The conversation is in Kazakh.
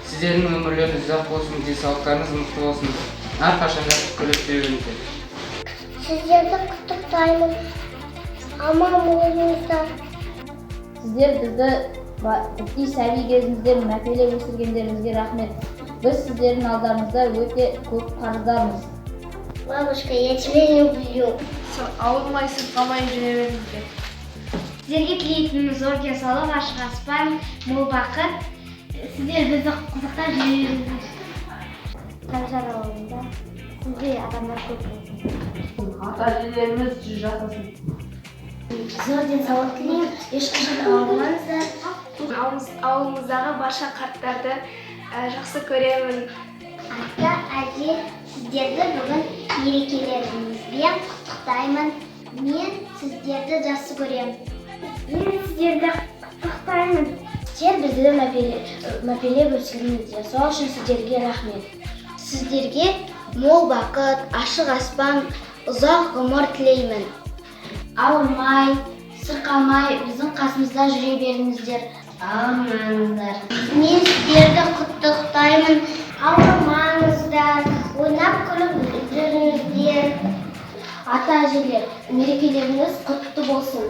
Sizlerin ömürleriniz uzak olsun, денсаулықтарыңыз мықты болсын. Әрқашан жақсы күліп жүріңіздер. Sizlerді құттықтаймын. Аман болыңыздар. Сіздер бізді үй сәби кезімізден мәпелеп өсіргендеріңізге рахмет. Біз сіздердің алдарыңызда өте көп қарыздармыз. Бабушка, я тебя люблю. Ауырмай, сырқамай жүре беріңіздер. Сіздерге тілейтініміз зор денсаулық, ашық аспан, мол бақыт. Сіздер бізді қызықтап жүріңіздер. Қанжар ауылында сізде адамдар көп болсын. Ата-әжелеріміз жүз жасасын. Зор денсаулық тілеймін, ешқашан ауырмаңыздар. Ауылымыздағы барша қарттарды жақсы көремін. Ата, әже, сіздерді бүгін мерекелеріңізбен құттықтаймын. Мен сіздерді жақсы көремін. Мен сіздерді құттықтаймын. Сіздер бізді мәпелеп өсірдіңіздер. Сол үшін сіздерге рахмет. Сіздерге мол бақыт, ашық аспан, ұзақ ғұмыр тілеймін. Ауырмай, сырқамай, біздің қасымызда жүре беріңіздер. Амандар. Мен сіздерді құттықтаймын. Ауырмаңыздар, ойнап күліп жүріңіздер. Ата-әжелер, мерекелеріңіз құтты болсын.